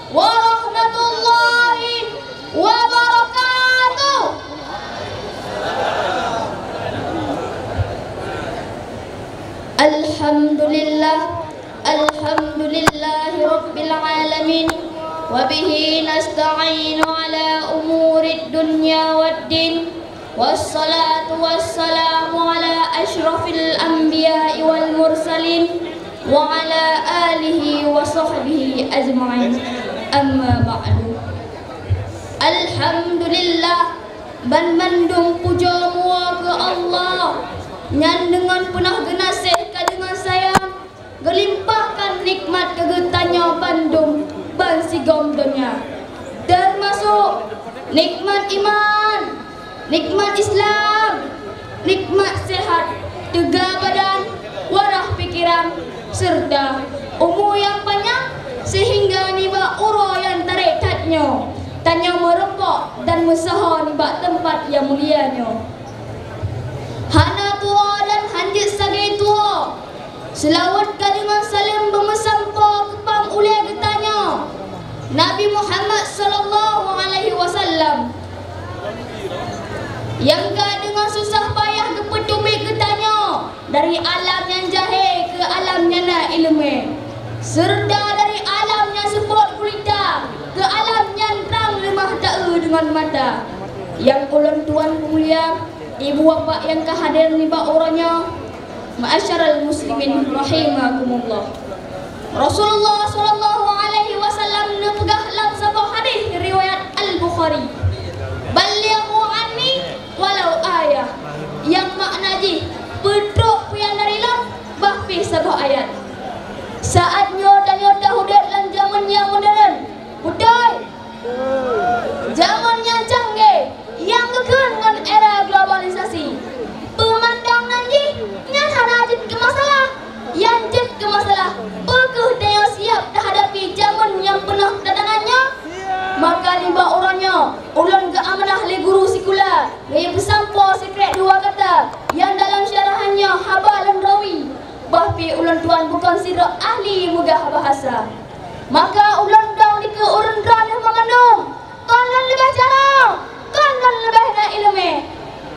warahmatullahi wabarakatuh. Alhamdulillah, alhamdulillahi rabbil alamin, wa bihi nasta'inu ala umurid dunya waddin, wassalatu wassalamu ala ashrafil anbiya'i wal mursalin wa ala alihi wa sahbihi ajma'in. Amma ba'du. Alhamdulillah, ban mandung puja mua ke Allah nyan dengan punah genasih ka dengan sayang gelimpahkan nikmat kegetanya Bandung ban sigom dunia, termasuk nikmat iman, nikmat Islam, nikmat sehat, tegak badan, warah pikiran, serta umur yang panjang sehingga niba uro yang tarik tatnya tanya merempok dan usaha niba tempat yang mulianya. Hana tua dan hanjit sagai tua, selawat ka dengan salim bermesampa kepang ulai getanya Nabi Muhammad sallallahu alaihi wasallam yang ka dengan susah payah kepetubik getanya dari alam yang jahil ke alam yang na ilmu, serta dari alam yang sepot kulita ke alam yang terang lemah ta'u dengan mata. Yang ulun tuan mulia, ibu bapa yang kehadir ni bak orangnya, ma'asyaral muslimin rahimakumullah. Rasulullah sallallahu alaihi wasallam nepegah lam sabah hadis riwayat Al-Bukhari, balighu anni walau ayah, yang makna ji pedok puyan dari lam bahpi sabah ayat. Saatnya dan yodah hudat dalam zaman yang modern, budaya zaman yang canggih yang kekun dengan era globalisasi. Pemandangan ni ngan hana jid ke masalah, yang jid ke masalah pekeh daya siap terhadapi zaman yang penuh kedatangannya. Maka liba orangnya ulun ke amanah le guru sikula gaya bersampo sekret dua kata yang dalam syarahannya haba dan rawi, bahpi ulun tuan bukan sidra ahli mugah bahasa. Maka ulun dang di ke urun dran yang mengandung kanan lebih jarang, kanan lebih na ilmu,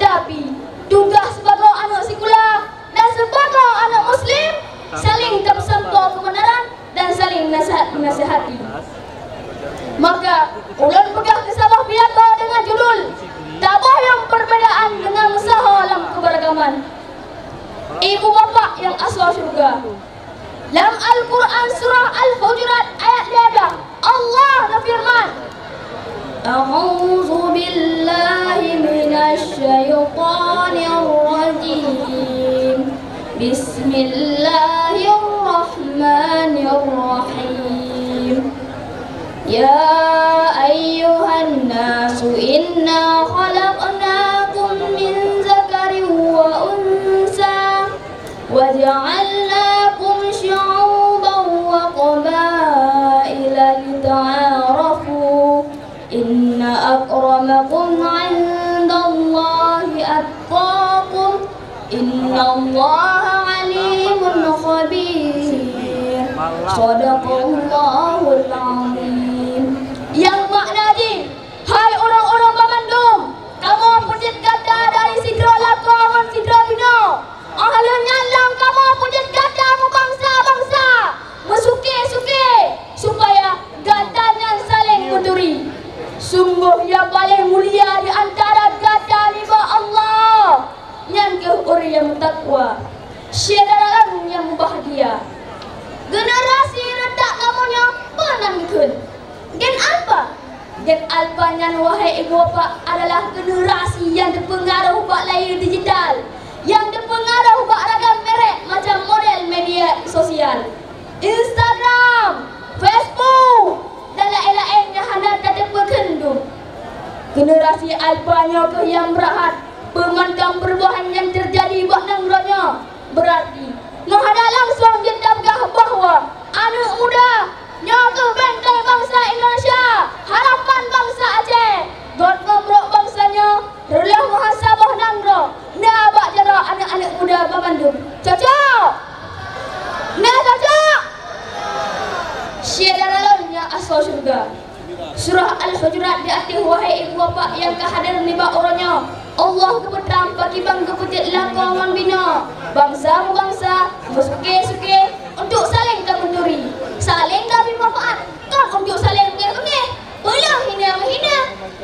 tapi tugas sebagai anak sikula dan sebagai anak muslim saling bersampo kebenaran dan saling menasihati. Maka ulun pegah kesabah pidato dengan judul tabah yang perbedaan dengan usaha dalam keberagaman. Ibu bapa yang asal syurga, dalam Al-Quran surah Al-Hujurat ayat 5 Allah berfirman, A'udzu billahi minasy syaithanir rajim. Bismillahirrahmanirrahim. Ya ayyuhan nasu inna khalaqnakum min zakarin wa unsa wa ja'alnakum syu'uban wa qabaila lita'arafu. Inna akramakum 'indallahi atqakum. Innallaha 'alimun khabir. Shadaqallahul 'azim. Yang makna di, hai orang-orang Bandung, kamu pujit kata dari sidra lakongan sidra bina. Ahlnya lang kamu pujit kata mu bangsa-bangsa, mesuke-suke supaya gatanya saling menturi. Sungguh yang paling mulia di antara gata niba Allah yang kehur yang takwa, syedaralan yang bahagia. Generasi redak kamunya penangkun. Gen alfa, gen alfanya wahai ibu bapa adalah generasi yang terpengaruh bak layar digital, yang terpengaruh bak ragam merek macam model media sosial, Instagram, Facebook dan lain-lain yang hendak kata berkendung. Generasi alfanya ke yang berahat pemandang perubahan yang terjadi buat nangranya, berarti menghadap langsung ditambah bahawa anak muda nyoke benteng bangsa Indonesia, harapan bangsa Aceh, God ngomrok bangsanya, relah muhasabah nangro, nabak jarak anak-anak muda Bandung. Cocok? Nah cocok? Syedaralan yang asal surga. Surah Al-Hujurat di atas wahai ibu bapa yang kehadir ni bak orangnya. Allah kebetam bagi bang keputit lakongan bina. Bangsa bangsa suke untuk saling kemenuri. Saling kami manfaat kan untuk saling mengengeh. Belah hina menghina.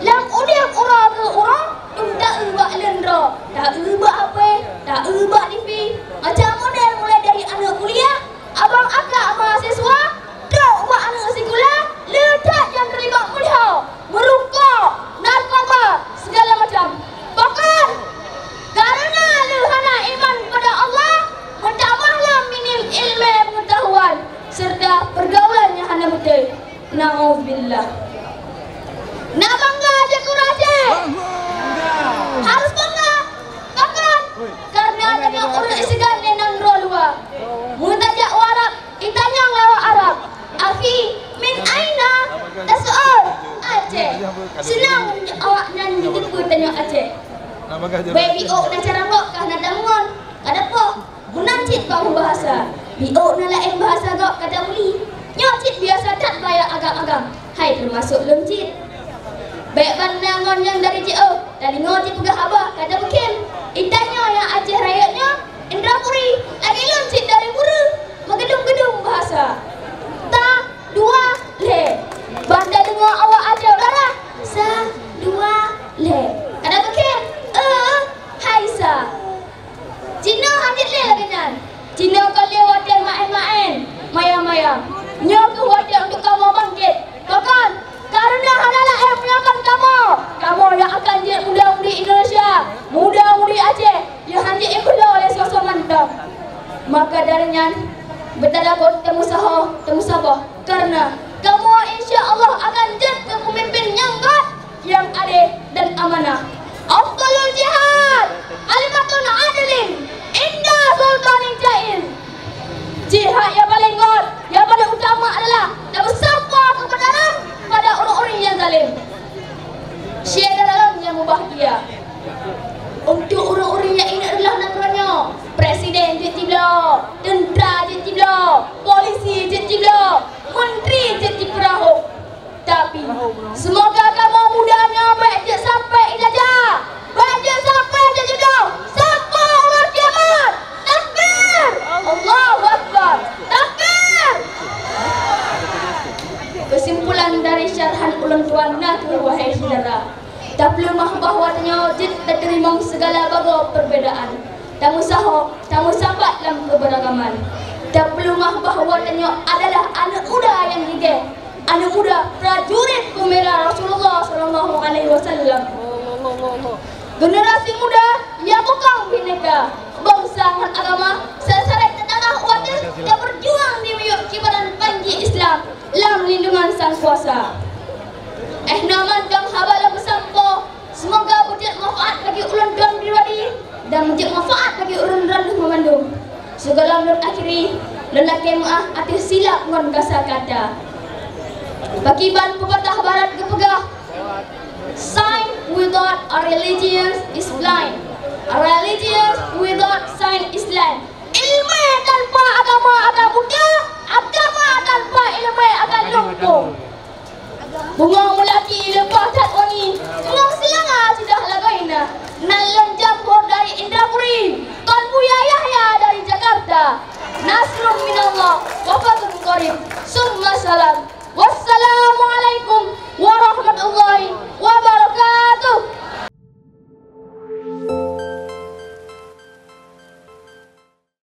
Lam udah ura ke ura. Tak ubah lendro. Tak ubah apa. Tak ubah TV. Macam model mulai dari anak kuliah. Abang akak mahasiswa. Kau ubah anak sekolah. Letak yang terlibat mulia. Merukuk. Narkoba. Segala macam. Bahkan karena lehana iman pada Allah, bertambahlah minim ilmu pengetahuan serta pergaulannya hana betul. Nauzubillah. Nak bangga je kuraje. Harus bangga. Bahkan karena adanya orang segan nenang rolwa. Mutajak Arab, itanya lewat Arab. Akhi min aina tas'al Aceh. Senang awak nan ditipu tanya Aceh. Baby ok na cara kok kah na dangon. Kada po. Gunang cit bang bahasa. Biok na lain bahasa kok kada muli. Nyo cit biasa tak bayar agam-agam. Hai termasuk lem cit. Baik bandangon yang dari JO. Dari ngoti pegah abah kada mungkin. Itanya yang Aceh rakyatnya Indrapuri. Lagi lem cit dari buru. Magedung-gedung bahasa. Ta dua le. Banda dengar awak Aceh udara. Sa dua le. Kada mungkin. Haisa. Cina hanyut le lagi nan. Cina kau lewat dan main-main. Maya-maya. Nyo ke wadah untuk kamu bangkit. Bahkan karena halalah yang menyakan kamu. Kamu yang akan jadi muda-mudi Indonesia. Muda-mudi Aceh. Yang hanyut ikut oleh sosok mantap. Maka darinya bertadabur temu saho, temu sabah. Karena kamu insya Allah akan jadi pemimpin yang kuat, yang adil dan amanah. Afdalul jihad kalimatun adilin inda sultanin jail. Jihad yang paling kuat, yang paling utama adalah dan bersabar kebenaran pada orang-orang yang zalim. Syeda dalam yang bahagia. Untuk orang-orang yang ini adalah nakaranya Presiden je tibla, tentera je tibla, polisi je tibla, menteri je tibra. Tapi semoga kamu mudanya baik je sampai ijazah. Baik je sampai ijazah. Sampai orang kiamat. Takbir. Allahu Akbar. Takbir. Kesimpulan dari syarhan ulang tuan nak wahai saudara. Tak perlu mah bahawanya jid terima segala bagai perbedaan. Tamu saho, tamu sahabat dalam keberagaman. Tak perlu mah bahawanya adalah anak muda yang gigih. Anak muda prajurit pembela Rasulullah sallallahu alaihi wasallam. Generasi muda yang bukan bineka bangsa dan agama sesarai tetangga wadah yang berjuang di miyuk kibaran panji Islam dalam lindungan sang kuasa. Naman dam habala bersampo. Semoga menjadi manfaat bagi ulang dan pribadi dan menjadi manfaat bagi orang-orang yang memandung. Segala menurut akhiri lelaki maah atas silap ngon kasa kata. Bagi ban pepatah barat kepegah, sign without a religion is blind. A religion without sign is blind. Ilmu tanpa agama akan buta, agama tanpa ilmu akan lumpuh. Bunga melati lepas cat wangi, semua silanga sudah lagaina. Nalan jambur dari Indrapuri, Tuan Buya Yahya dari Jakarta. Nasrun minallah, wafatun qarib. Summa salam. Wassalamualaikum warahmatullahi